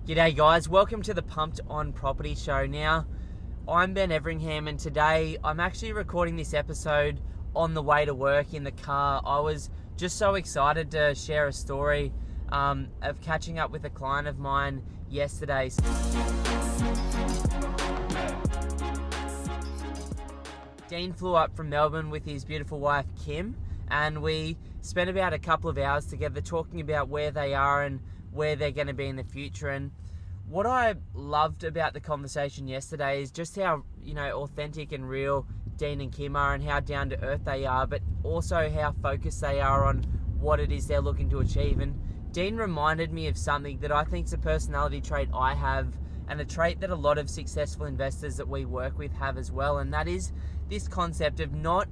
G'day guys, welcome to the Pumped On Property Show. Now, I'm Ben Everingham and today I'm actually recording this episode on the way to work in the car. I was just so excited to share a story of catching up with a client of mine yesterday. Dean flew up from Melbourne with his beautiful wife Kim, and we spent about a couple of hours together talking about where they are and where they're going to be in the future. And what I loved about the conversation yesterday is just how, authentic and real Dean and Kim are and how down to earth they are, but also how focused they are on what it is they're looking to achieve. And Dean reminded me of something that I think is a personality trait I have, and a trait that a lot of successful investors that we work with have as well, and that is this concept of not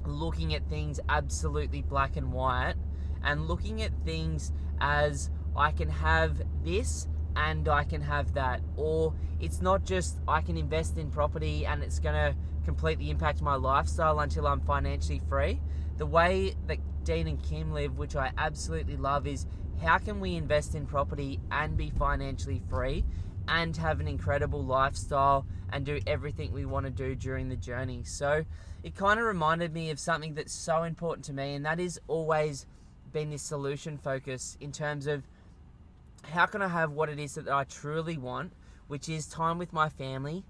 looking at things absolutely black and white and looking at things as I can have this and I can have that. Or it's not just I can invest in property and it's going to completely impact my lifestyle until I'm financially free. The way that Dean and Kim live, which I absolutely love, is how can we invest in property and be financially free and have an incredible lifestyle and do everything we want to do during the journey. So it kind of reminded me of something that's so important to me, and that is always been this solution focus in terms of how can I have what it is that I truly want, which is time with my family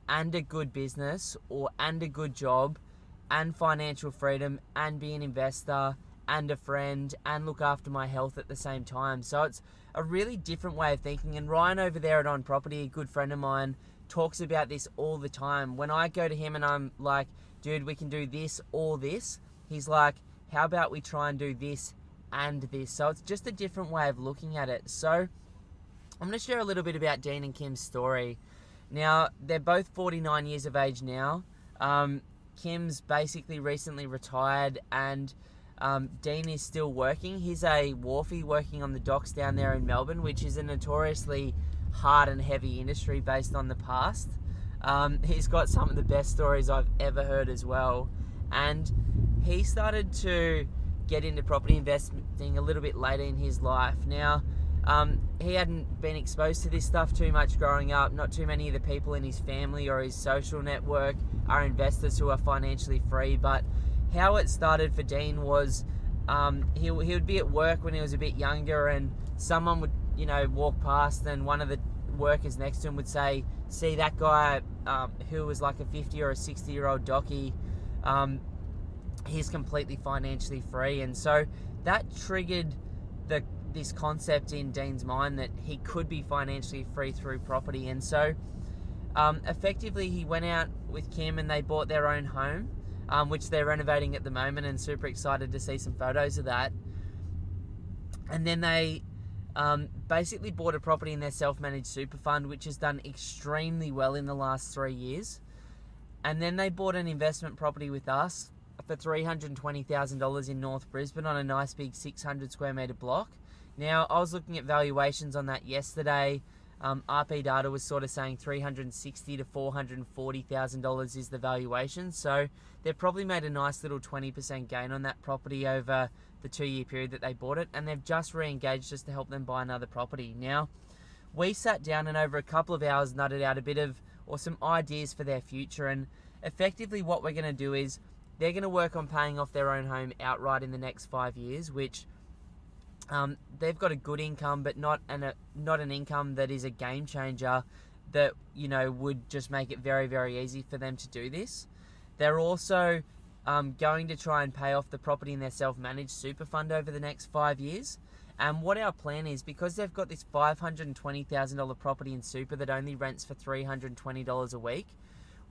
and a good business and a good job and financial freedom and be an investor and a friend and look after my health at the same time. So it's a really different way of thinking, and Ryan over there at On Property, a good friend of mine, talks about this all the time. When I go to him and I'm like, dude, we can do this or this, he's like, how about we try and do this and this? So it's just a different way of looking at it. So I'm going to share a little bit about Dean and Kim's story. Now, they're both 49 years of age now. Kim's basically recently retired, and Dean is still working. He's a wharfie working on the docks down there in Melbourne, which is a notoriously hard and heavy industry based on the past. He's got some of the best stories I've ever heard as well. And he started to get into property investing a little bit later in his life. Now, he hadn't been exposed to this stuff too much growing up. Not too many of the people in his family or his social network are investors who are financially free. But how it started for Dean was he would be at work when he was a bit younger, and someone would walk past, and one of the workers next to him would say, see that guy who was like a 50 or a 60-year-old docky, he's completely financially free. And so that triggered this concept in Dean's mind that he could be financially free through property. And so effectively he went out with Kim and they bought their own home, which they're renovating at the moment, and super excited to see some photos of that. And then they basically bought a property in their self-managed super fund, which has done extremely well in the last 3 years. And then they bought an investment property with us for $320,000 in North Brisbane on a nice big 600 square metre block. Now, I was looking at valuations on that yesterday. RP Data was sort of saying $360,000 to $440,000 is the valuation. So they've probably made a nice little 20% gain on that property over the 2-year period that they bought it, and they've just re-engaged us to help them buy another property. Now, we sat down and over a couple of hours nutted out some ideas for their future, and effectively what we're going to do is they're going to work on paying off their own home outright in the next 5 years, which they've got a good income, but not an income that is a game changer that would just make it very, very easy for them to do this. They're also going to try and pay off the property in their self-managed super fund over the next 5 years. And what our plan is, because they've got this $520,000 property in super that only rents for $320 a week,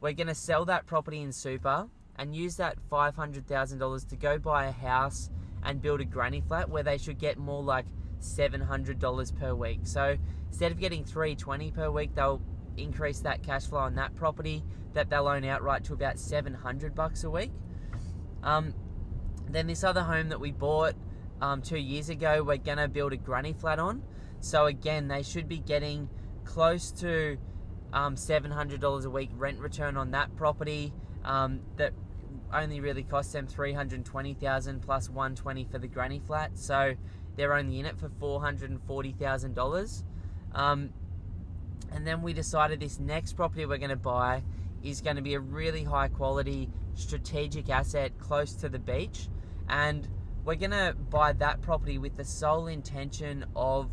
we're going to sell that property in super and use that $500,000 to go buy a house and build a granny flat where they should get more like $700 per week. So instead of getting $320 per week, they'll increase that cash flow on that property that they'll own outright to about $700 a week. Then this other home that we bought 2 years ago, we're going to build a granny flat on. So again, they should be getting close to $700 a week rent return on that property. That only really cost them $320,000 plus $120 for the granny flat. So they're only in it for $440,000. And then we decided this next property we're going to buy is going to be a really high quality strategic asset close to the beach, and we're going to buy that property with the sole intention of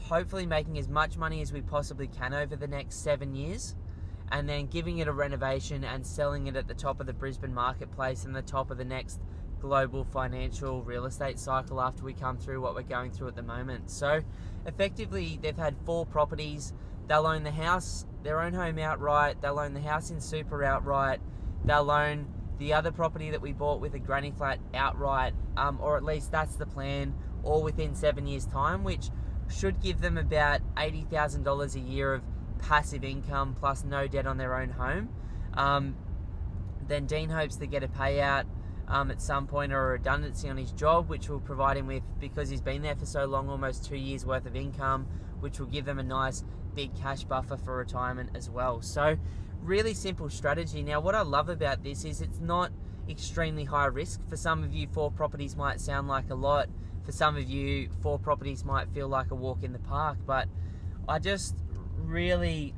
hopefully making as much money as we possibly can over the next 7 years, and then giving it a renovation and selling it at the top of the Brisbane marketplace and the top of the next global financial real estate cycle after we come through what we're going through at the moment. So effectively they've had 4 properties. They'll own the house, their own home outright, they'll own the house in super outright, they'll own the other property that we bought with a granny flat outright, or at least that's the plan, all within 7 years time, which should give them about $80,000 a year of passive income plus no debt on their own home. Then Dean hopes to get a payout at some point, or a redundancy on his job, which will provide him with, because he's been there for so long, almost 2 years worth of income, which will give them a nice big cash buffer for retirement as well. So really simple strategy. Now what I love about this is it's not extremely high risk. For some of you, 4 properties might sound like a lot. For some of you, 4 properties might feel like a walk in the park, but I just really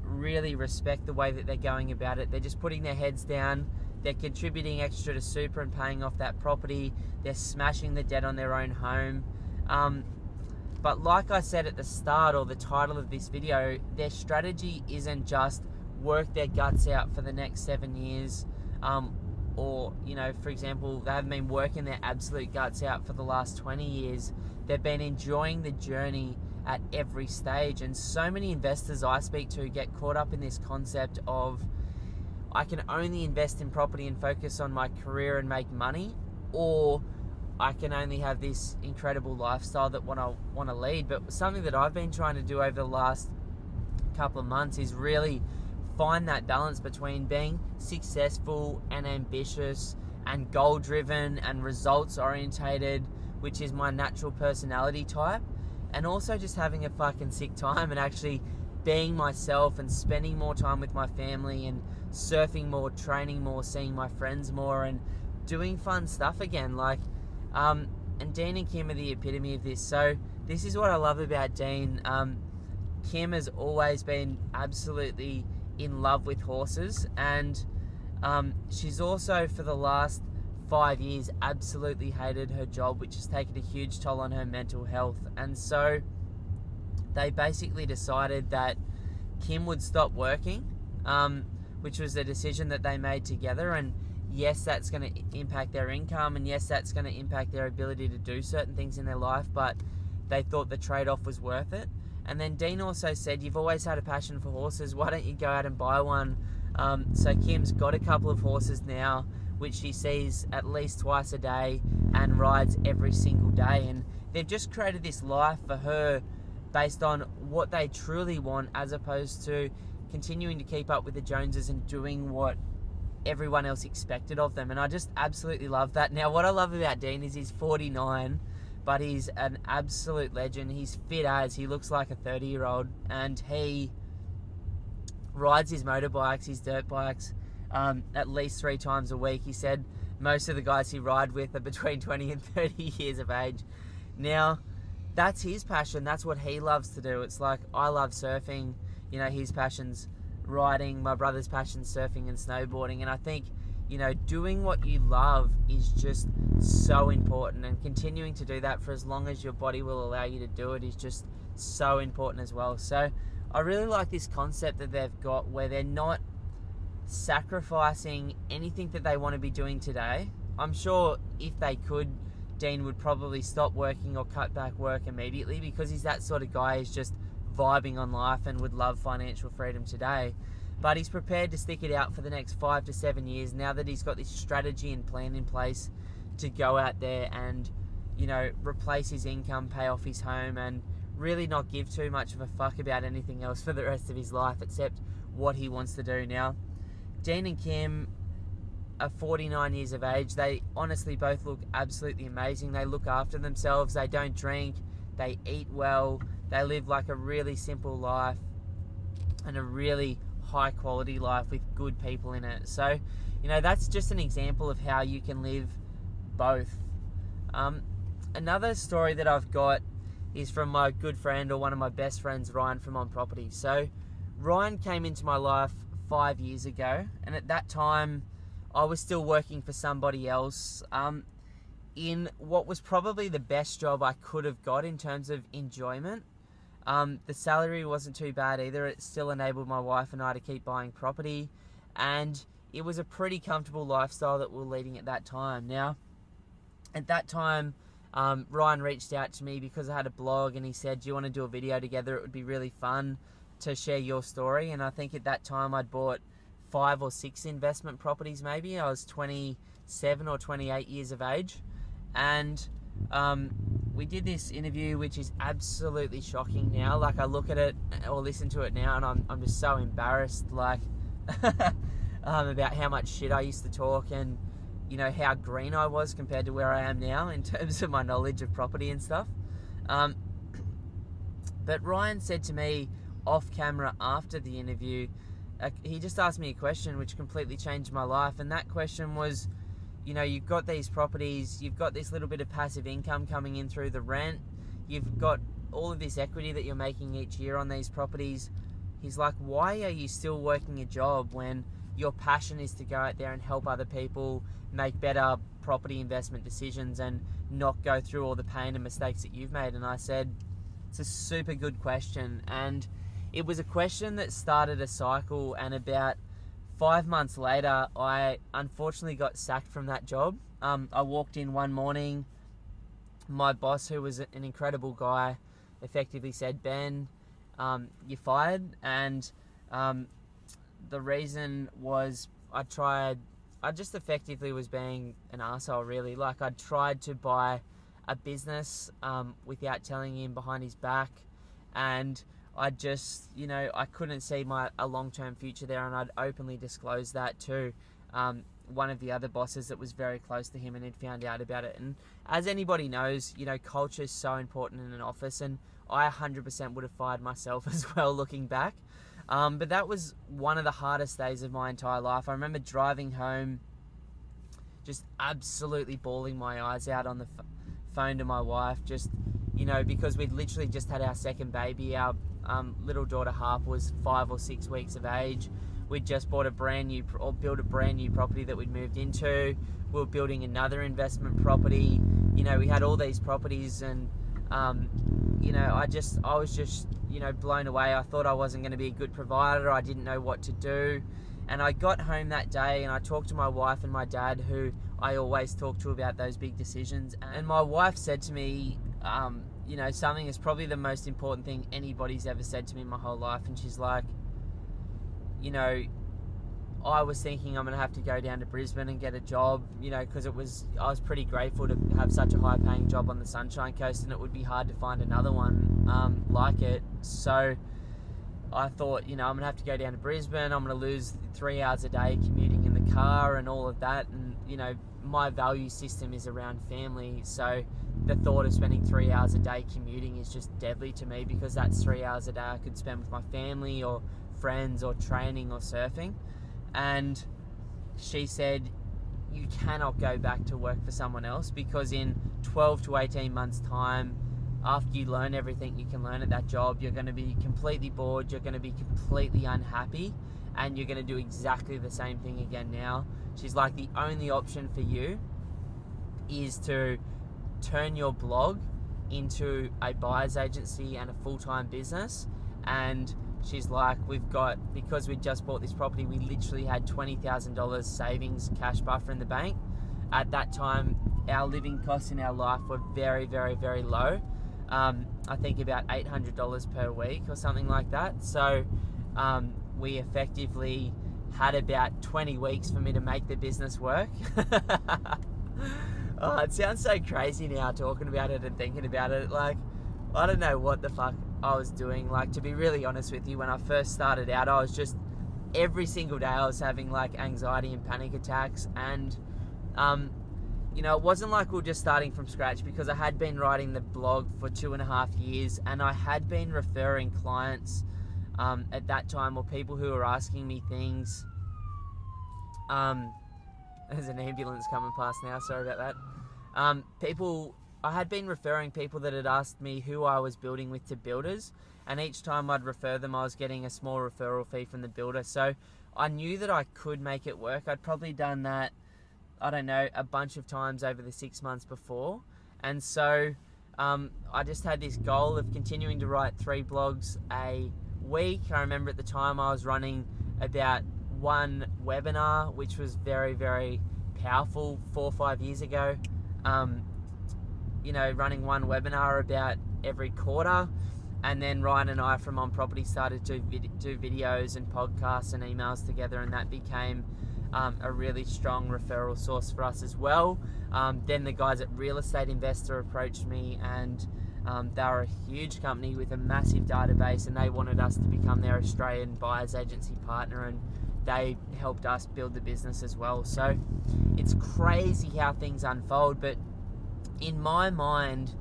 respect the way that they're going about it. They're just putting their heads down, they're contributing extra to super and paying off that property, they're smashing the debt on their own home. But like I said at the start, or the title of this video, their strategy isn't just work their guts out for the next 7 years, or, you know, for example, they haven't been working their absolute guts out for the last 20 years. They've been enjoying the journey at every stage. And so many investors I speak to get caught up in this concept of, I can only invest in property and focus on my career and make money, or I can only have this incredible lifestyle that I want to lead. But something that I've been trying to do over the last couple of months is really find that balance between being successful and ambitious and goal driven and results orientated, which is my natural personality type, and also just having a fucking sick time and actually being myself and spending more time with my family and surfing more, training more, seeing my friends more, and doing fun stuff again. Like, and Dean and Kim are the epitome of this. So this is what I love about Dean. Kim has always been absolutely in love with horses, and she's also for the last 5 years absolutely hated her job, which has taken a huge toll on her mental health. And so they basically decided that Kim would stop working, which was a decision that they made together. And yes, that's going to impact their income, and yes, that's going to impact their ability to do certain things in their life, but they thought the trade-off was worth it. And then Dean also said, you've always had a passion for horses, why don't you go out and buy one? So Kim's got a couple of horses now, which she sees at least twice a day and rides every single day. And they've just created this life for her based on what they truly want, as opposed to continuing to keep up with the Joneses and doing what everyone else expected of them. And I just absolutely love that. Now, what I love about Dean is he's 49, but he's an absolute legend. He's fit as, he looks like a 30-year-old, and he rides his motorbikes, his dirt bikes, at least 3 times a week. He said most of the guys he rides with are between 20 and 30 years of age. Now, that's his passion. That's what he loves to do. It's like, I love surfing. You know, his passion's riding. My brother's passion's surfing and snowboarding. And I think, you know, doing what you love is just so important, and continuing to do that for as long as your body will allow you to do it is just so important as well. So I really like this concept that they've got, where they're not sacrificing anything that they want to be doing today. I'm sure if they could, Dean would probably stop working or cut back work immediately, because he's that sort of guy who's just vibing on life and would love financial freedom today. But he's prepared to stick it out for the next 5 to 7 years now that he's got this strategy and plan in place to go out there and, you know, replace his income, pay off his home, and really not give too much of a fuck about anything else for the rest of his life except what he wants to do. Now, Dean and Kim are 49 years of age. They honestly both look absolutely amazing. They look after themselves. They don't drink. They eat well. They live like a really simple life and a really high quality life with good people in it. So, you know, that's just an example of how you can live both. Another story that I've got is from my good friend, or one of my best friends, Ryan from On Property. So Ryan came into my life 5 years ago, and at that time I was still working for somebody else in what was probably the best job I could have got in terms of enjoyment. The salary wasn't too bad either. It still enabled my wife and I to keep buying property, and it was a pretty comfortable lifestyle that we were leading at that time. Now, at that time, Ryan reached out to me because I had a blog, and he said, do you want to do a video together? It would be really fun to share your story. And I think at that time I'd bought 5 or 6 investment properties maybe. I was 27 or 28 years of age. And we did this interview, which is absolutely shocking now. Like, I look at it or listen to it now, and I'm just so embarrassed, like, about how much shit I used to talk, and, you know, how green I was compared to where I am now in terms of my knowledge of property and stuff. But Ryan said to me off camera after the interview, he just asked me a question which completely changed my life. And that question was, you know, you've got these properties, you've got this little bit of passive income coming in through the rent, you've got all of this equity that you're making each year on these properties. He's like, why are you still working a job when your passion is to go out there and help other people make better property investment decisions and not go through all the pain and mistakes that you've made? And I said, it's a super good question. And it was a question that started a cycle, and about 5 months later, I unfortunately got sacked from that job. I walked in one morning, my boss, who was an incredible guy, effectively said, Ben, you're fired. And the reason was I just effectively was being an arsehole, really. Like, I tried to buy a business without telling him behind his back, and I just, you know, I couldn't see a long-term future there, and I'd openly disclosed that to one of the other bosses that was very close to him, and he'd found out about it. And as anybody knows, you know, culture is so important in an office, and I 100% would have fired myself as well, looking back. But that was one of the hardest days of my entire life. I remember driving home, just absolutely bawling my eyes out on the phone to my wife, just, you know, because we'd literally just had our second baby. Our little daughter Harp was 5 or 6 weeks of age. We'd just bought built a brand new property that we'd moved into. We were building another investment property. You know, we had all these properties, and you know, I was just, you know, blown away. I thought I wasn't going to be a good provider. I didn't know what to do. And I got home that day, and I talked to my wife and my dad, who I always talk to about those big decisions. And my wife said to me, you know, something that's probably the most important thing anybody's ever said to me in my whole life. And she's like, you know, I was thinking I'm going to have to go down to Brisbane and get a job, you know, because I was pretty grateful to have such a high paying job on the Sunshine Coast, and it would be hard to find another one like it. So I thought, you know, I'm going to have to go down to Brisbane. I'm going to lose 3 hours a day commuting in the car and all of that. And, you know, my value system is around family. So the thought of spending 3 hours a day commuting is just deadly to me, because that's 3 hours a day I could spend with my family or friends or training or surfing. And she said, you cannot go back to work for someone else, because in 12 to 18 months time, after you learn everything you can learn at that job, you're going to be completely bored, you're going to be completely unhappy, and you're going to do exactly the same thing again now. She's like, the only option for you is to turn your blog into a buyer's agency and a full-time business. And she's like, because we just bought this property, we literally had $20,000 savings cash buffer in the bank. At that time, our living costs in our life were very, very, very low. I think about $800 per week or something like that. So we effectively had about 20 weeks for me to make the business work. Oh, it sounds so crazy now talking about it and thinking about it. Like, I don't know what the fuck I was doing. Like, to be really honest with you, when I first started out, I was just, every single day I was having like anxiety and panic attacks. And you know, it wasn't like we were just starting from scratch, because I had been writing the blog for 2.5 years, and I had been referring clients at that time, or people who were asking me things. There's an ambulance coming past now, sorry about that. People I had been referring people that had asked me who I was building with to builders, and each time I'd refer them, I was getting a small referral fee from the builder. So I knew that I could make it work. I'd probably done that, I don't know, a bunch of times over the 6 months before. And so I just had this goal of continuing to write 3 blogs a week. I remember at the time I was running about 1 webinar, which was very, very powerful 4 or 5 years ago. You know, running 1 webinar about every quarter. And then Ryan and I from On Property started to do videos and podcasts and emails together, and that became a really strong referral source for us as well. Then the guys at Real Estate Investor approached me, and they were a huge company with a massive database, and they wanted us to become their Australian buyers agency partner, and they helped us build the business as well. So it's crazy how things unfold, but in my mind,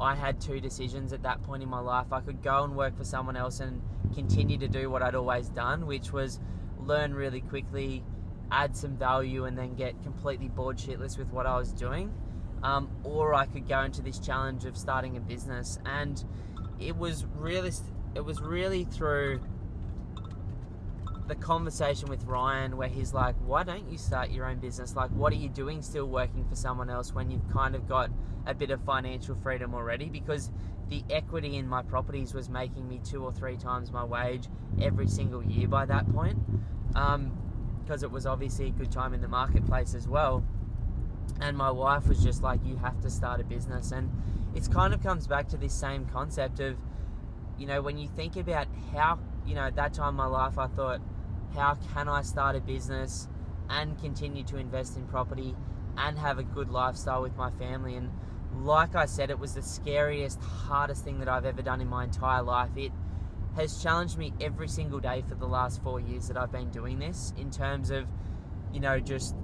I had 2 decisions at that point in my life. I could go and work for someone else and continue to do what I'd always done, which was learn really quickly, add some value, and then get completely bored shitless with what I was doing. Or I could go into this challenge of starting a business. And it was really through the conversation with Ryan where he's like, why don't you start your own business? Like, what are you doing still working for someone else when you've kind of got a bit of financial freedom already? Because the equity in my properties was making me 2 or 3 times my wage every single year by that point. Because it was obviously a good time in the marketplace as well. And my wife was just like, you have to start a business. And it's kind of comes back to this same concept of, you know, when you think about how, you know, at that time in my life, I thought, how can I start a business and continue to invest in property and have a good lifestyle with my family? And like I said, it was the scariest, hardest thing that I've ever done in my entire life. It has challenged me every single day for the last 4 years that I've been doing this, in terms of, you know, just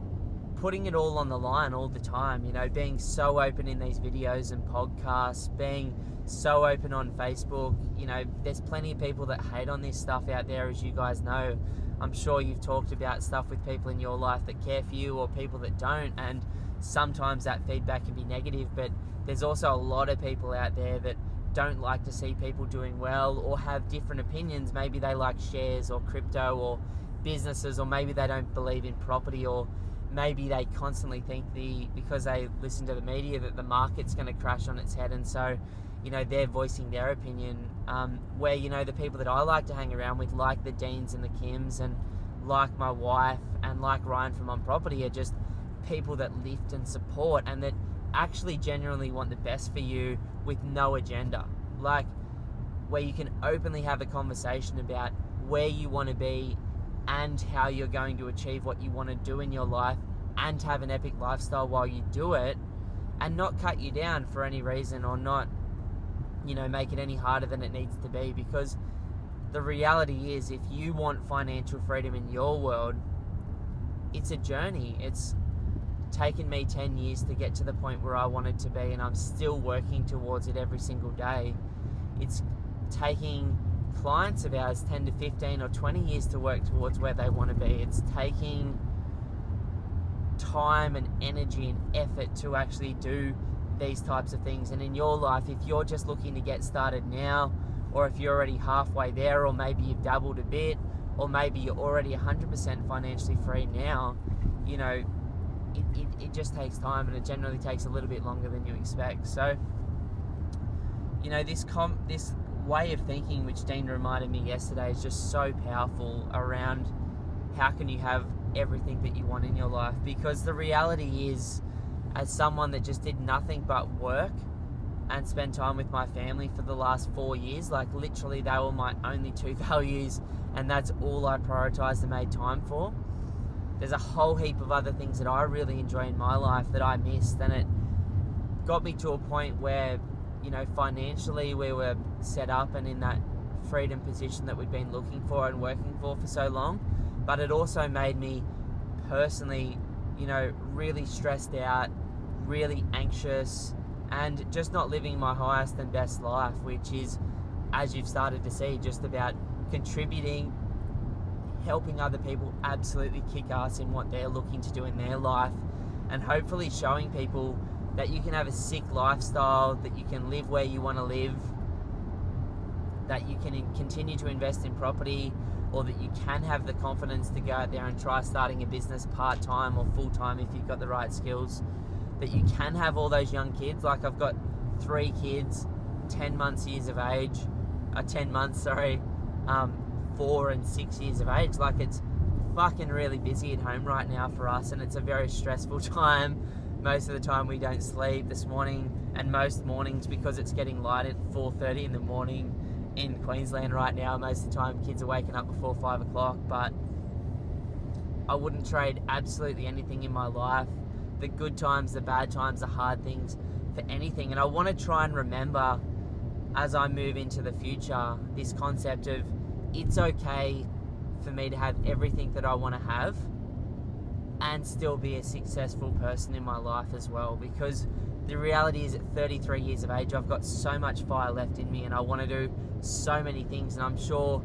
putting it all on the line all the time, you know, being so open in these videos and podcasts, being so open on Facebook. You know, there's plenty of people that hate on this stuff out there, as you guys know. I'm sure you've talked about stuff with people in your life that care for you or people that don't, and sometimes that feedback can be negative, but there's also a lot of people out there that don't like to see people doing well or have different opinions. Maybe they like shares or crypto or businesses, or maybe they don't believe in property, or maybe they constantly think because they listen to the media that the market's going to crash on its head, and so, you know, they're voicing their opinion. Where, you know, the people that I like to hang around with, like the Deans and the Kims, and like my wife and like Ryan from On Property, are just people that lift and support and that actually genuinely want the best for you with no agenda. Like, where you can openly have a conversation about where you want to be and how you're going to achieve what you want to do in your life, and have an epic lifestyle while you do it, and not cut you down for any reason, or not, you know, make it any harder than it needs to be. Because the reality is, if you want financial freedom in your world, it's a journey. It's taken me 10 years to get to the point where I wanted to be, and I'm still working towards it every single day. It's taking clients of ours 10 to 15 or 20 years to work towards where they want to be. It's taking time and energy and effort to actually do these types of things. And in your life, if you're just looking to get started now, or if you're already halfway there, or maybe you've dabbled a bit, or maybe you're already 100% financially free now, you know, it just takes time, and it generally takes a little bit longer than you expect. So, you know, this way of thinking, which Dean reminded me yesterday, is just so powerful around how can you have everything that you want in your life. Because the reality is, as someone that just did nothing but work and spend time with my family for the last 4 years, like literally they were my only 2 values, and that's all I prioritized and made time for. There's a whole heap of other things that I really enjoy in my life that I missed, and it got me to a point where, you know, financially we were set up and in that freedom position that we'd been looking for and working for so long. But it also made me personally, you know, really stressed out, really anxious, and just not living my highest and best life, which is, as you've started to see, just about contributing, helping other people absolutely kick ass in what they're looking to do in their life, and hopefully showing people that you can have a sick lifestyle, that you can live where you want to live, that you can continue to invest in property, or that you can have the confidence to go out there and try starting a business part-time or full-time if you've got the right skills, that you can have all those young kids. Like, I've got 3 kids, 10 months, 4 and 6 years of age. Like, it's fucking really busy at home right now for us, and it's a very stressful time. Most of the time we don't sleep. This morning, and most mornings, because it's getting light at 4:30 in the morning in Queensland right now, most of the time kids are waking up before 5 o'clock. But I wouldn't trade absolutely anything in my life, the good times, the bad times, the hard things, for anything. And I want to try and remember, as I move into the future, this concept of it's okay for me to have everything that I want to have and still be a successful person in my life as well. Because the reality is, at 33 years of age, I've got so much fire left in me, and I want to do so many things. And I'm sure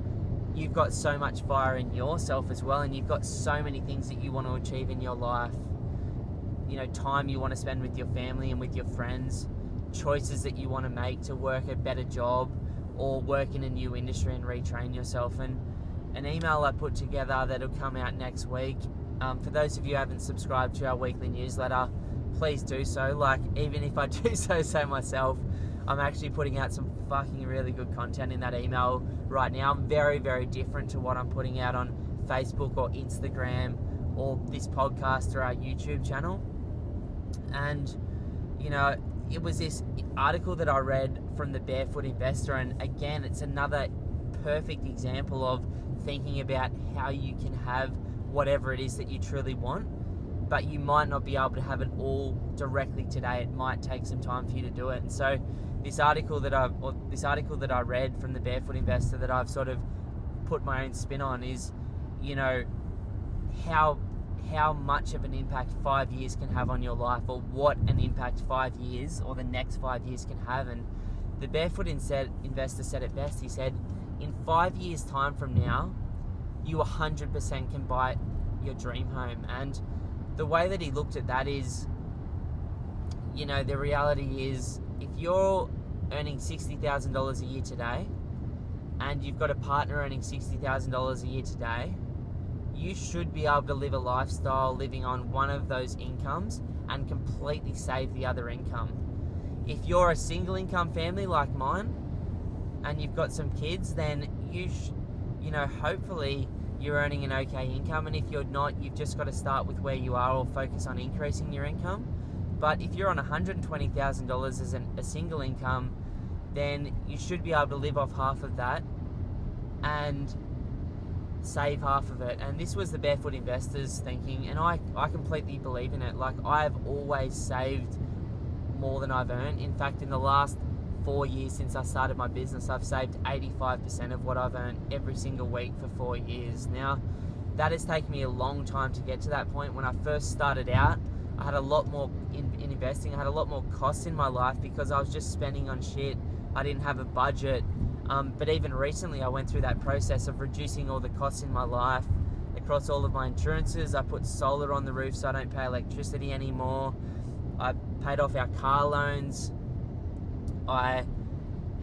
you've got so much fire in yourself as well, and you've got so many things that you want to achieve in your life. You know, time you want to spend with your family and with your friends, choices that you want to make to work a better job or work in a new industry and retrain yourself. And an email I put together that'll come out next week, for those of you who haven't subscribed to our weekly newsletter, please do so. Like, even if I do say myself, I'm actually putting out some fucking really good content in that email right now. I'm very, very different to what I'm putting out on Facebook or Instagram or this podcast or our YouTube channel. And, you know, it was this article that I read from the Barefoot Investor, and again, it's another perfect example of thinking about how you can have whatever it is that you truly want, but you might not be able to have it all directly today. It might take some time for you to do it. And so this article that I read from the Barefoot Investor that I've sort of put my own spin on is, you know, how much of an impact 5 years can have on your life, or what an impact 5 years or the next 5 years can have. And the Barefoot Investor said it best. He said, in 5 years time from now, you 100% can buy your dream home. And the way that he looked at that is, you know, the reality is, if you're earning $60,000 a year today and you've got a partner earning $60,000 a year today, you should be able to live a lifestyle living on one of those incomes and completely save the other income. If you're a single income family like mine and you've got some kids, then you know, hopefully you're earning an okay income. And if you're not, you've just got to start with where you are or focus on increasing your income. But if you're on $120,000 as a single income, then you should be able to live off half of that and save half of it. And this was the Barefoot Investor's thinking, and I completely believe in it. Like, I've always saved more than I've earned. In fact, in the last 4 years since I started my business, I've saved 85% of what I've earned every single week for 4 years. Now, that has taken me a long time to get to that point. When I first started out, I had a lot more in investing. I had a lot more costs in my life because I was just spending on shit. I didn't have a budget. But even recently, I went through that process of reducing all the costs in my life across all of my insurances. I put solar on the roof so I don't pay electricity anymore. I paid off our car loans. I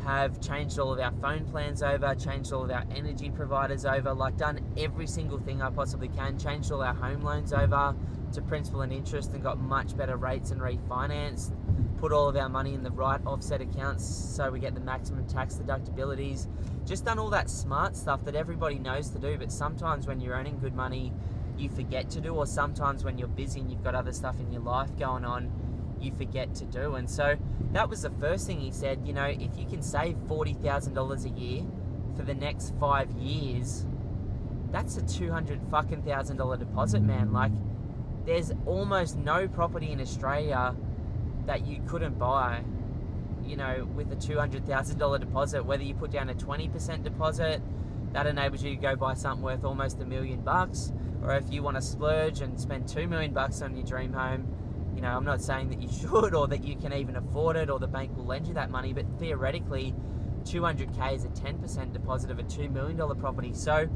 have changed all of our phone plans over, changed all of our energy providers over, like done every single thing I possibly can, changed all our home loans over to principal and interest and got much better rates and refinanced, put all of our money in the right offset accounts so we get the maximum tax deductibilities. Just done all that smart stuff that everybody knows to do, but sometimes when you're earning good money, you forget to do, or sometimes when you're busy and you've got other stuff in your life going on, you forget to do. And so that was the first thing he said. You know, if you can save $40,000 a year for the next 5 years, that's a $200,000 deposit, man. Like, there's almost no property in Australia that you couldn't buy, you know, with a $200,000 deposit. Whether you put down a 20% deposit, that enables you to go buy something worth almost $1 million, or if you want to splurge and spend $2 million on your dream home, you know, I'm not saying that you should or that you can even afford it or the bank will lend you that money, but theoretically, $200K is a 10% deposit of a $2 million property. So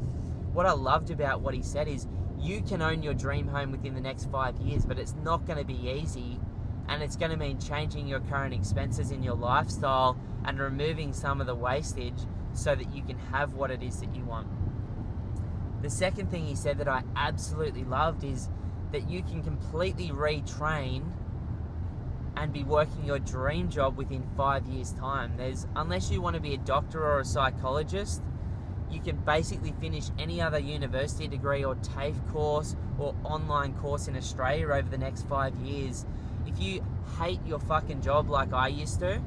what I loved about what he said is, you can own your dream home within the next 5 years, but it's not going to be easy. and it's going to mean changing your current expenses in your lifestyle and removing some of the wastage so that you can have what it is that you want. The second thing he said that I absolutely loved is that you can completely retrain and be working your dream job within 5 years' time. Unless you want to be a doctor or a psychologist, you can basically finish any other university degree or TAFE course or online course in Australia over the next 5 years. If you hate your fucking job like I used to,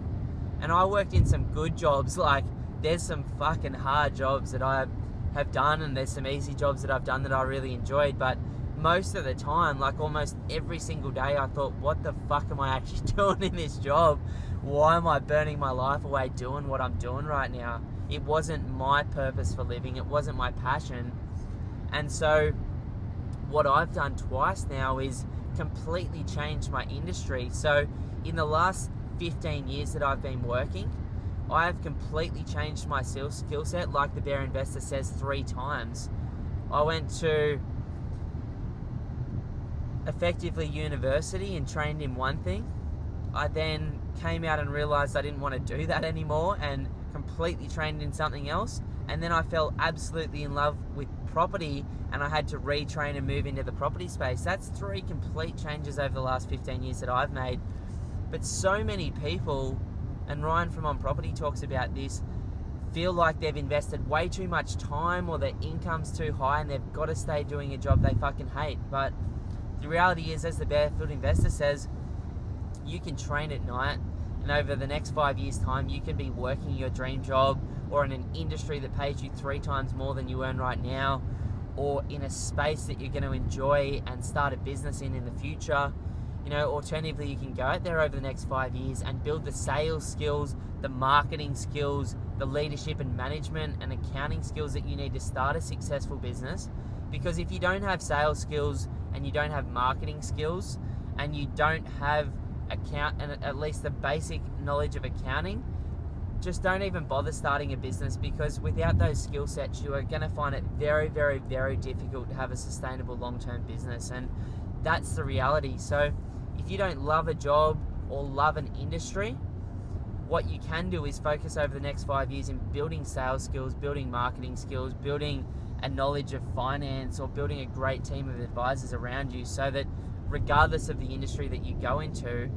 and I worked in some good jobs, like there's some fucking hard jobs that I have done, and there's some easy jobs that I've done that I really enjoyed, but most of the time, like almost every single day, I thought, what the fuck am I actually doing in this job? Why am I burning my life away doing what I'm doing right now? It wasn't my purpose for living. It wasn't my passion. And so what I've done twice now is completely changed my industry. So in the last 15 years that I've been working, I have completely changed my skill set, like the Barefoot Investor says, 3 times. I went to effectively university and trained in one thing. I then came out and realized I didn't want to do that anymore and completely trained in something else. And then I fell absolutely in love with property and I had to retrain and move into the property space. That's 3 complete changes over the last 15 years that I've made. But so many people, and Ryan from On Property talks about this, feel like they've invested way too much time or their income's too high and they've got to stay doing a job they fucking hate. But the reality is, as the Barefoot Investor says, you can train at night, and over the next 5 years' time, you can be working your dream job or in an industry that pays you 3 times more than you earn right now, or in a space that you're going to enjoy and start a business in the future. You know, alternatively, you can go out there over the next 5 years and build the sales skills, the marketing skills, the leadership and management and accounting skills that you need to start a successful business. Because if you don't have sales skills and you don't have marketing skills and you don't have at least the basic knowledge of accounting, just don't even bother starting a business, because without those skill sets, you are going to find it very, very, very difficult to have a sustainable long-term business. And that's the reality. So if you don't love a job or love an industry, what you can do is focus over the next 5 years in building sales skills, building marketing skills, building a knowledge of finance, or building a great team of advisors around you, so that regardless of the industry that you go into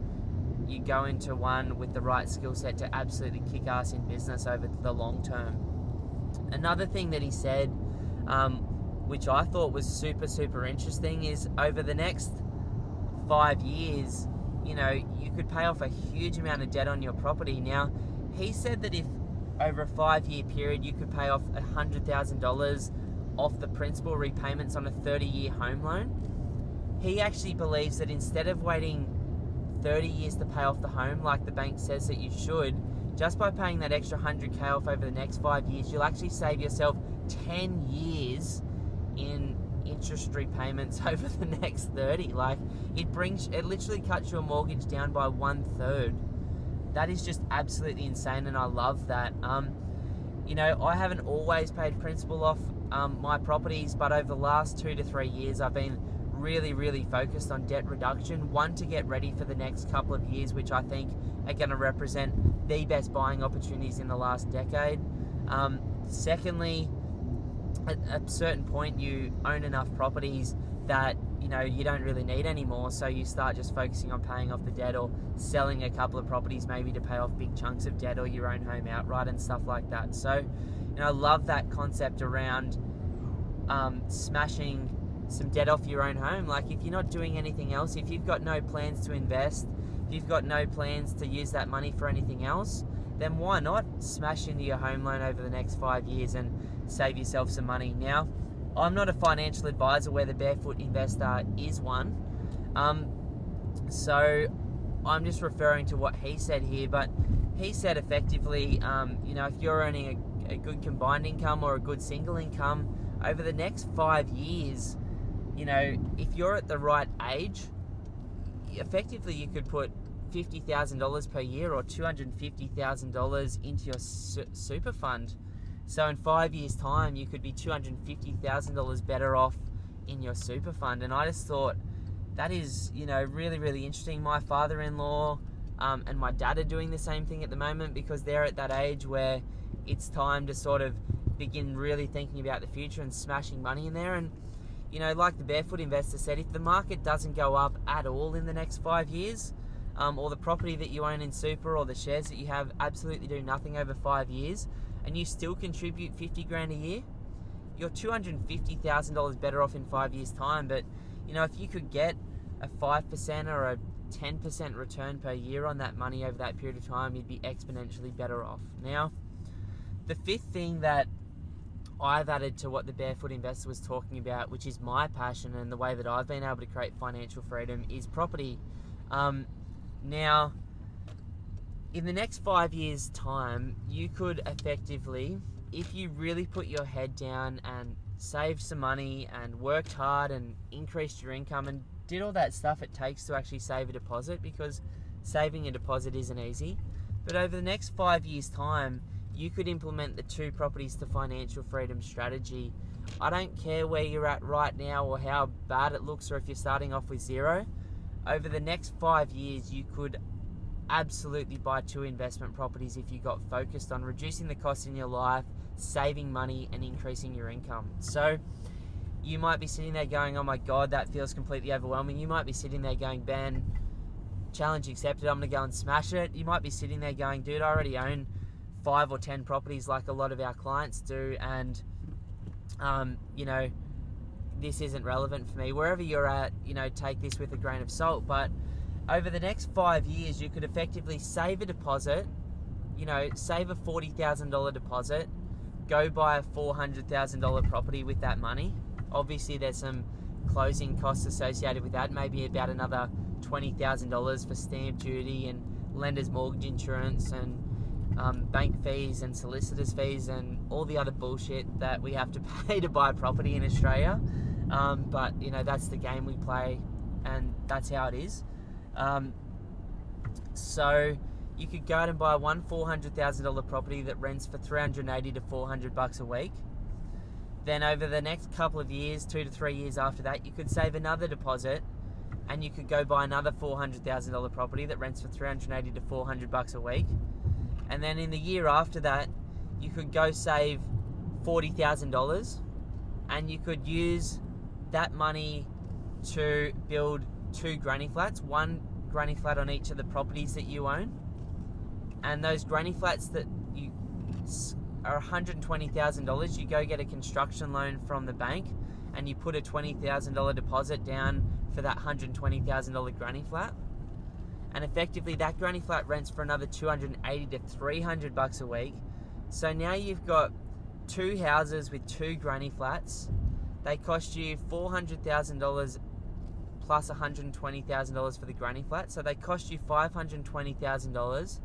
one with the right skill set to absolutely kick ass in business over the long term. Another thing that he said, which I thought was super, super interesting, is over the next 5 years, you know, you could pay off a huge amount of debt on your property. Now, he said that if over a 5-year period you could pay off $100,000 off the principal repayments on a 30-year home loan, he actually believes that instead of waiting 30 years to pay off the home like the bank says that you should, just by paying that extra 100K off over the next 5 years, you'll actually save yourself 10 years in interest repayments over the next 30. Like, it literally cuts your mortgage down by 1/3. That is just absolutely insane, and I love that. You know, I haven't always paid principal off my properties, but over the last 2 to 3 years, I've been really, really focused on debt reduction. One, to get ready for the next couple of years, which I think are going to represent the best buying opportunities in the last decade. Secondly, at a certain point, you own enough properties that, you know, you don't really need anymore, so you start just focusing on paying off the debt, or selling a couple of properties maybe to pay off big chunks of debt, or your own home outright and stuff like that. So, you know, I love that concept around smashing some debt off your own home. Like, if you're not doing anything else, if you've got no plans to invest, if you've got no plans to use that money for anything else, then why not smash into your home loan over the next 5 years and save yourself some money? Now, I'm not a financial advisor where the Barefoot Investor is one, so I'm just referring to what he said here. But he said effectively, you know, if you're earning a good combined income or a good single income over the next 5 years, you know, if you're at the right age, effectively you could put $50,000 per year or $250,000 into your super fund. So in 5 years' time, you could be $250,000 better off in your super fund. And I just thought that is, you know, really, really interesting. My father-in-law and my dad are doing the same thing at the moment because they're at that age where it's time to sort of begin really thinking about the future and smashing money in there. And, you know, like the Barefoot Investor said, if the market doesn't go up at all in the next 5 years, or the property that you own in super or the shares that you have absolutely do nothing over 5 years, and you still contribute 50 grand a year, you're $250,000 better off in 5 years' time. But, you know, if you could get a 5% or a 10% return per year on that money over that period of time, you'd be exponentially better off. Now, the fifth thing that I've added to what the Barefoot Investor was talking about, which is my passion and the way that I've been able to create financial freedom, is property. Now, in the next 5 years' time, you could effectively, if you really put your head down and saved some money and worked hard and increased your income and did all that stuff it takes to actually save a deposit, because saving a deposit isn't easy, but over the next 5 years' time, you could implement the 2 properties to financial freedom strategy. I don't care where you're at right now or how bad it looks, or if you're starting off with 0. Over the next 5 years, you could absolutely buy 2 investment properties if you got focused on reducing the costs in your life, saving money, and increasing your income. So you might be sitting there going, oh my God, that feels completely overwhelming. You might be sitting there going, Ben, challenge accepted, I'm gonna go and smash it. You might be sitting there going, dude, I already own 5 or 10 properties like a lot of our clients do, and you know, this isn't relevant for me. Wherever you're at, you know, take this with a grain of salt. But over the next 5 years, you could effectively save a deposit, you know, save a $40,000 deposit, go buy a $400,000 property with that money. Obviously, there's some closing costs associated with that, maybe about another $20,000 for stamp duty and lender's mortgage insurance and bank fees and solicitors fees and all the other bullshit that we have to pay to buy property in Australia. But, you know, that's the game we play, and that's how it is. So you could go out and buy one $400,000 property that rents for $380 to $400 a week. Then over the next couple of years, 2 to 3 years after that, you could save another deposit and you could go buy another $400,000 property that rents for $380 to $400 a week. And then in the year after that, you could go save $40,000 and you could use that money to build 2 granny flats, 1 granny flat on each of the properties that you own. And those granny flats that you are $120,000, you go get a construction loan from the bank and you put a $20,000 deposit down for that $120,000 granny flat. And effectively that granny flat rents for another $280 to $300 a week. So now you've got 2 houses with 2 granny flats. They cost you $400,000 plus $120,000 for the granny flat. So they cost you $520,000,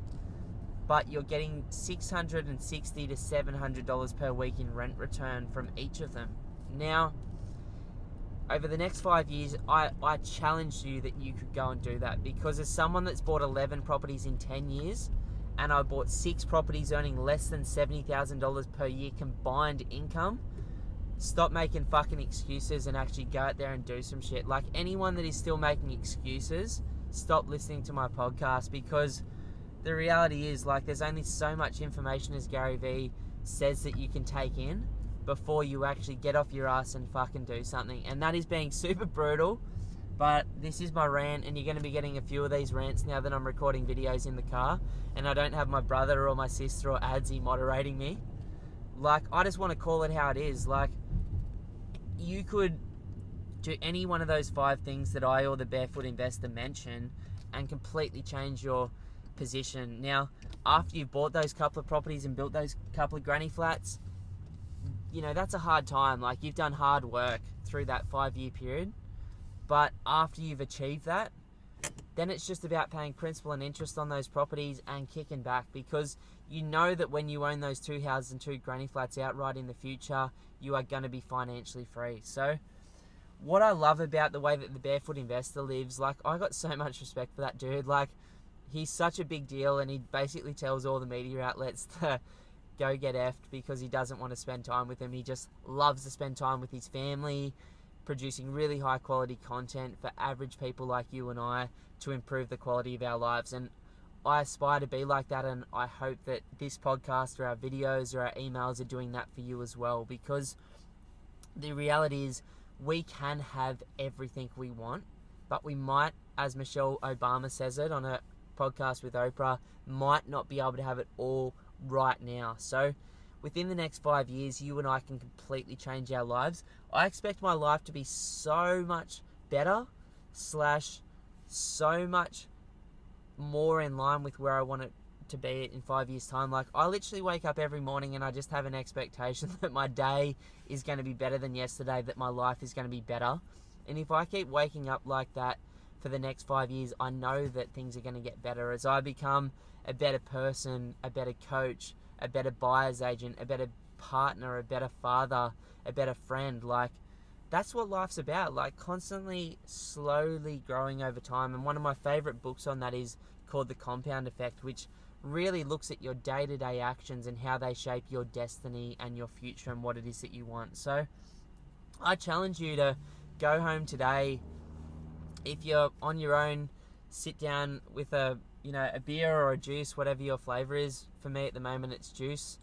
but you're getting $660 to $700 per week in rent return from each of them. Now, over the next 5 years, I challenge you that you could go and do that, because as someone that's bought 11 properties in 10 years, and I bought 6 properties earning less than $70,000 per year combined income, stop making fucking excuses and actually go out there and do some shit. Like, anyone that is still making excuses, stop listening to my podcast, because the reality is, like, there's only so much information, as Gary Vee says, that you can take in before you actually get off your ass and fucking do something. And that is being super brutal, but this is my rant, and you're going to be getting a few of these rants now that I'm recording videos in the car and I don't have my brother or my sister or Adsy moderating me. Like, I just want to call it how it is. Like, you could do any one of those 5 things that I or the Barefoot Investor mention and completely change your position. Now, after you've bought those couple of properties and built those couple of granny flats, you know, that's a hard time. Like, you've done hard work through that 5-year period, but after you've achieved that, then it's just about paying principal and interest on those properties and kicking back, because you know that when you own those 2 houses and 2 granny flats outright in the future, you are going to be financially free. So what I love about the way that the Barefoot Investor lives, like, I got so much respect for that dude. Like, he's such a big deal, and he basically tells all the media outlets to go get effed because he doesn't want to spend time with them. He just loves to spend time with his family, producing really high quality content for average people like you and I to improve the quality of our lives. And I aspire to be like that, and I hope that this podcast or our videos or our emails are doing that for you as well, because the reality is we can have everything we want, but we might, as Michelle Obama says it on a podcast with Oprah, might not be able to have it all right now. So within the next 5 years, you and I can completely change our lives. I expect my life to be so much better / so much more in line with where I want it to be in 5 years' time. Like, I literally wake up every morning and I just have an expectation that my day is going to be better than yesterday, that my life is going to be better. And if I keep waking up like that for the next 5 years, I know that things are going to get better as I become a better person, a better coach, a better buyer's agent, a better partner, a better father, a better friend. Like, that's what life's about, like constantly, slowly growing over time. And one of my favorite books on that is called The Compound Effect, which really looks at your day-to-day actions and how they shape your destiny and your future and what it is that you want. So I challenge you to go home today. If you're on your own, sit down with a beer or a juice, whatever your flavor is. For me at the moment, it's juice.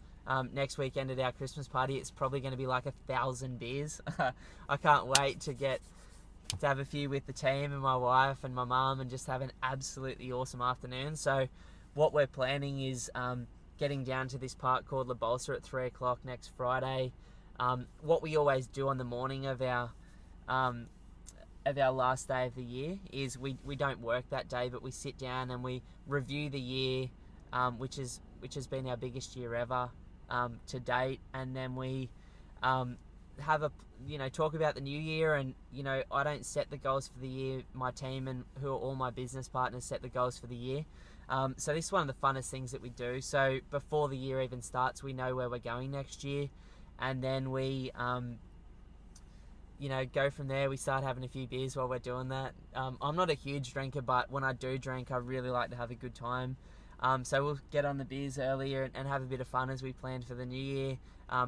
Next weekend at our Christmas party, it's probably going to be like 1,000 beers. I can't wait to have a few with the team and my wife and my mum and just have an absolutely awesome afternoon. So what we're planning is getting down to this park called La Bolsa at 3 o'clock next Friday. What we always do on the morning of our last day of the year is we don't work that day, but we sit down and we review the year, which has been our biggest year ever to date, and then we have talk about the new year. And I don't set the goals for the year. My team, and who are all my business partners, set the goals for the year. So this is one of the funnest things that we do. So before the year even starts, we know where we're going next year, and then we go from there. We start having a few beers while we're doing that. I'm not a huge drinker, but when I do drink, I really like to have a good time. So we'll get on the beers earlier and have a bit of fun as we plan for the new year.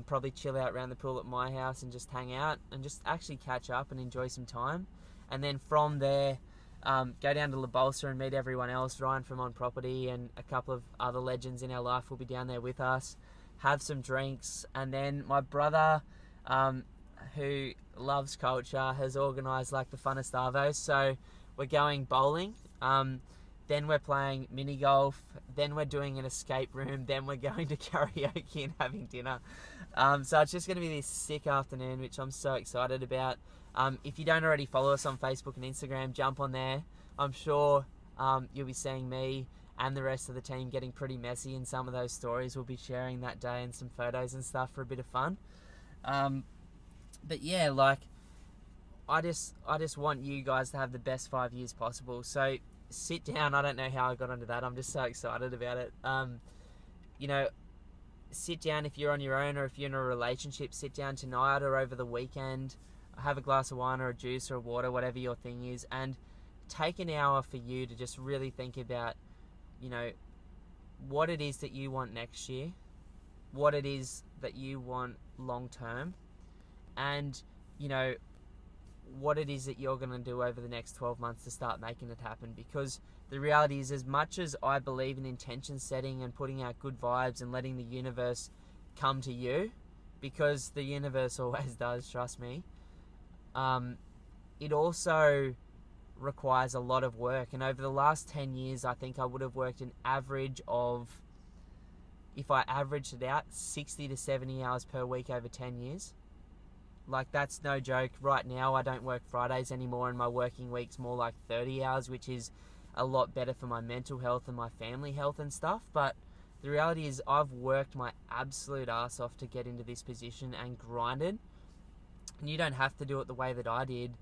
Probably chill out around the pool at my house and just hang out and just actually catch up and enjoy some time. And then from there, go down to La Bolsa and meet everyone else. Ryan from On Property and a couple of other legends in our life will be down there with us. Have some drinks. And then my brother, who loves culture, has organised like the funnest arvos. So we're going bowling. Then we're playing mini golf. Then we're doing an escape room. Then we're going to karaoke and having dinner. So it's just going to be this sick afternoon, which I'm so excited about. If you don't already follow us on Facebook and Instagram, jump on there. I'm sure you'll be seeing me and the rest of the team getting pretty messy in some of those stories we'll be sharing that day, and some photos and stuff for a bit of fun. But yeah, like, I just want you guys to have the best 5 years possible. So sit down. I don't know how I got onto that. I'm just so excited about it. Sit down if you're on your own, or if you're in a relationship, sit down tonight or over the weekend. Have a glass of wine or a juice or water, whatever your thing is, and take an hour for you to just really think about, what it is that you want next year, what it is that you want long term, and, what it is that you're going to do over the next 12 months to start making it happen. Because the reality is, as much as I believe in intention setting and putting out good vibes and letting the universe come to you, because the universe always does, trust me, it also requires a lot of work. And over the last 10 years, I think I would have worked an average of, if I averaged it out, 60 to 70 hours per week over 10 years. Like, that's no joke. Right now, I don't work Fridays anymore, and my working week's more like 30 hours, which is a lot better for my mental health and my family health and stuff. But the reality is, I've worked my absolute ass off to get into this position and grinded. And you don't have to do it the way that I did,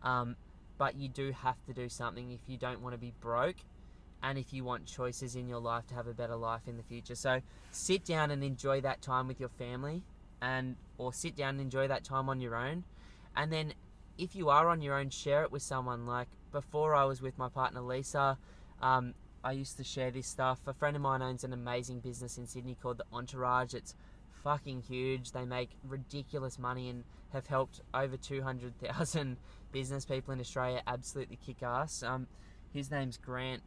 but you do have to do something if you don't want to be broke, and if you want choices in your life to have a better life in the future. So sit down and enjoy that time with your family, or sit down and enjoy that time on your own. And then if you are on your own, share it with someone. Like, before I was with my partner Lisa, I used to share this stuff. A friend of mine owns an amazing business in Sydney called The Entourage. It's fucking huge. They make ridiculous money and have helped over 200,000 business people in Australia absolutely kick ass. His name's Grant.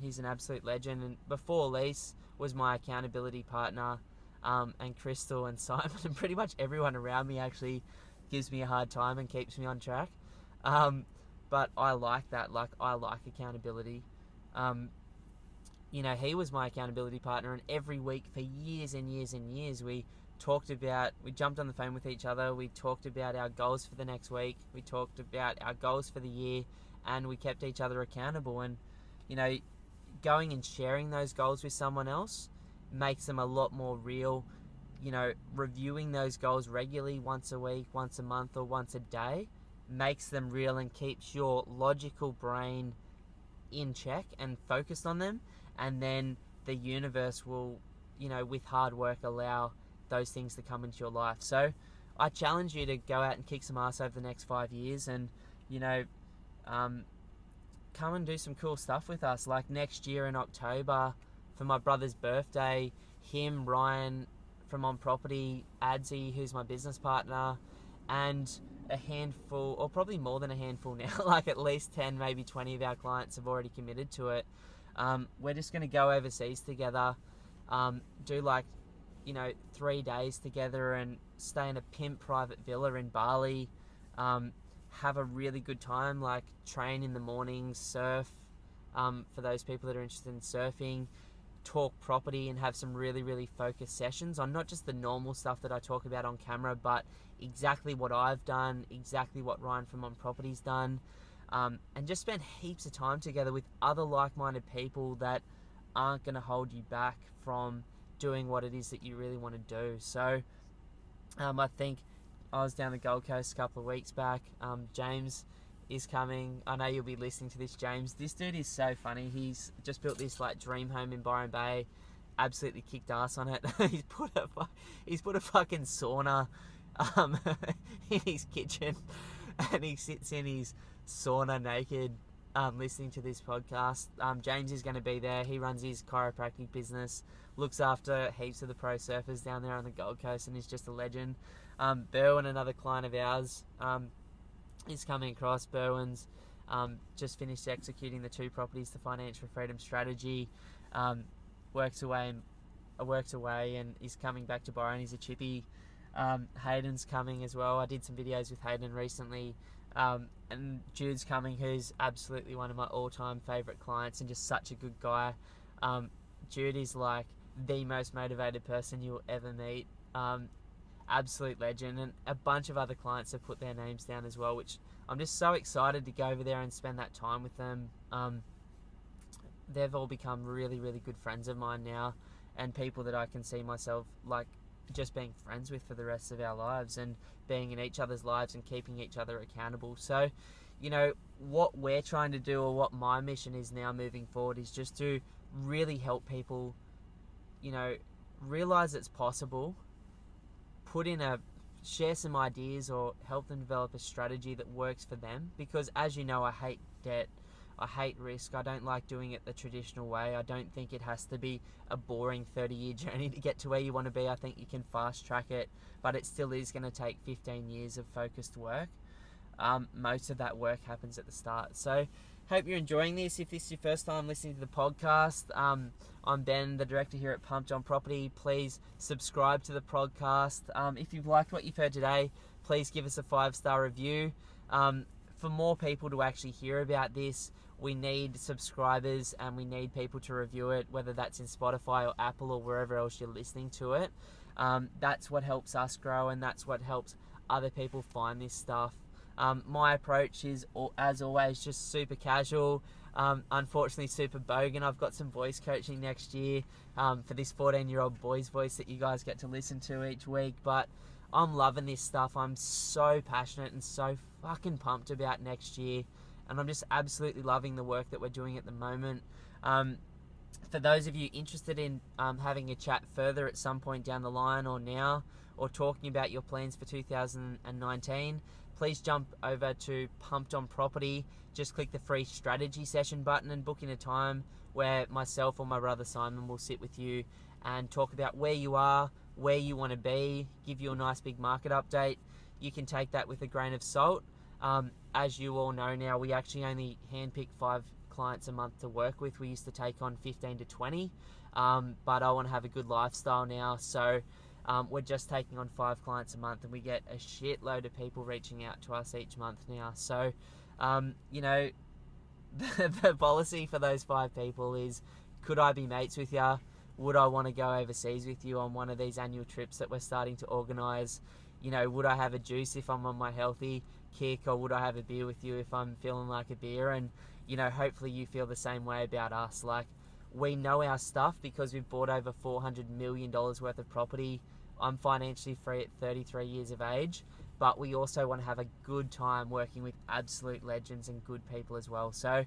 He's an absolute legend. And before Lise was my accountability partner, and Crystal and Simon and pretty much everyone around me actually gives me a hard time and keeps me on track. But I like that. Like, I like accountability. You know, he was my accountability partner, and every week for years and years and years, we jumped on the phone with each other, we talked about our goals for the next week, we talked about our goals for the year, and we kept each other accountable. And, you know, going and sharing those goals with someone else makes them a lot more real. You know, reviewing those goals regularly, once a week, once a month, or once a day, makes them real and keeps your logical brain in check and focused on them. And then the universe will, you know, with hard work, allow those things to come into your life. So I challenge you to go out and kick some ass over the next 5 years, and, you know, come and do some cool stuff with us. Like next year in October, for my brother's birthday, him, Ryan from On Property, Adzi, who's my business partner, and a handful, or probably more than a handful now, like at least 10, maybe 20 of our clients have already committed to it. We're just going to go overseas together, do like, you know, 3 days together and stay in a pimp private villa in Bali, have a really good time, like train in the mornings, surf, for those people that are interested in surfing, talk property, and have some really, really focused sessions on not just the normal stuff that I talk about on camera, but exactly what I've done, exactly what Ryan from On Property's done, and just spend heaps of time together with other like-minded people that aren't going to hold you back from doing what it is that you really want to do. So I think I was down the Gold Coast a couple of weeks back. James is coming. I know you'll be listening to this, James. This dude is so funny. He's just built this like dream home in Byron Bay, absolutely kicked ass on it. he's put a fucking sauna in his kitchen, and he sits in his sauna naked, listening to this podcast. James is going to be there. He runs his chiropractic business, looks after heaps of the pro surfers down there on the Gold Coast, and is just a legend. Berwin, another client of ours, is coming across. Berwin's just finished executing the 2 properties to Financial Freedom strategy. Works away and is coming back to Byron. He's a chippy. Hayden's coming as well. I did some videos with Hayden recently. And Jude's coming, who's absolutely one of my all-time favourite clients and just such a good guy. Jude is like the most motivated person you'll ever meet. Absolute legend, and a bunch of other clients have put their names down as well, which I'm just so excited to go over there and spend that time with them. They've all become really, really good friends of mine now, and people that I can see myself like just being friends with for the rest of our lives, and being in each other's lives and keeping each other accountable. So, you know, what we're trying to do, or what my mission is now moving forward, is just to really help people, you know, realize it's possible, share some ideas, or help them develop a strategy that works for them. Because as you know, I hate debt, I hate risk, I don't like doing it the traditional way. I don't think it has to be a boring 30-year journey to get to where you want to be. I think you can fast track it, but it still is going to take 15 years of focused work. Most of that work happens at the start. So hope you're enjoying this. If this is your first time listening to the podcast, I'm Ben, the director here at Pumped On Property. Please subscribe to the podcast. If you've liked what you've heard today, please give us a 5-star review. For more people to actually hear about this, we need subscribers, and we need people to review it, whether that's in Spotify or Apple or wherever else you're listening to it. That's what helps us grow, and that's what helps other people find this stuff. My approach is, as always, just super casual, unfortunately super bogan. I've got some voice coaching next year for this 14-year-old boy's voice that you guys get to listen to each week, but I'm loving this stuff. I'm so passionate and so fucking pumped about next year, and I'm just absolutely loving the work that we're doing at the moment. For those of you interested in having a chat further at some point down the line, or now, or talking about your plans for 2019, please jump over to Pumped On Property. Just click the free strategy session button and book in a time where myself or my brother Simon will sit with you and talk about where you are, where you want to be, give you a nice big market update. You can take that with a grain of salt. As you all know now, we actually only handpick 5 clients a month to work with. We used to take on 15 to 20, but I want to have a good lifestyle now, so we're just taking on 5 clients a month, and we get a shitload of people reaching out to us each month now. So, you know, the policy for those 5 people is, could I be mates with you? Would I want to go overseas with you on one of these annual trips that we're starting to organise? You know, would I have a juice if I'm on my healthy kick, or would I have a beer with you if I'm feeling like a beer? And, you know, hopefully you feel the same way about us. Like, we know our stuff because we've bought over $400 million worth of property. I'm financially free at 33 years of age, but we also want to have a good time working with absolute legends and good people as well. So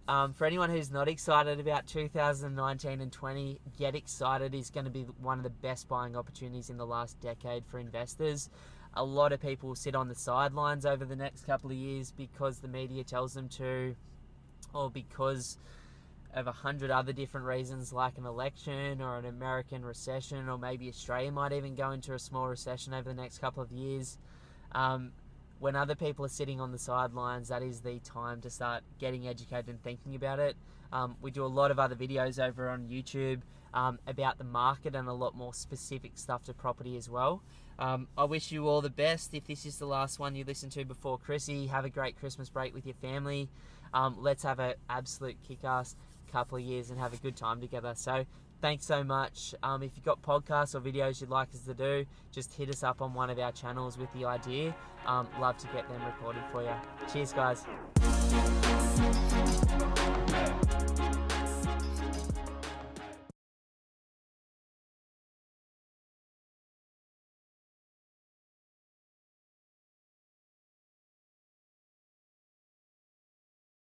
for anyone who's not excited about 2019 and 20, get excited. Is going to be one of the best buying opportunities in the last decade for investors. A lot of people sit on the sidelines over the next couple of years because the media tells them to, or because of 100 other different reasons, like an election or an American recession, or maybe Australia might even go into a small recession over the next couple of years. When other people are sitting on the sidelines, that is the time to start getting educated and thinking about it. We do a lot of other videos over on YouTube about the market and a lot more specific stuff to property as well. I wish you all the best. If this is the last one you listen to before Chrissy, have a great Christmas break with your family. Let's have an absolute kick-ass couple of years and have a good time together. So thanks so much. If you've got podcasts or videos you'd like us to do, just hit us up on one of our channels with the idea. Love to get them recorded for you. Cheers, guys.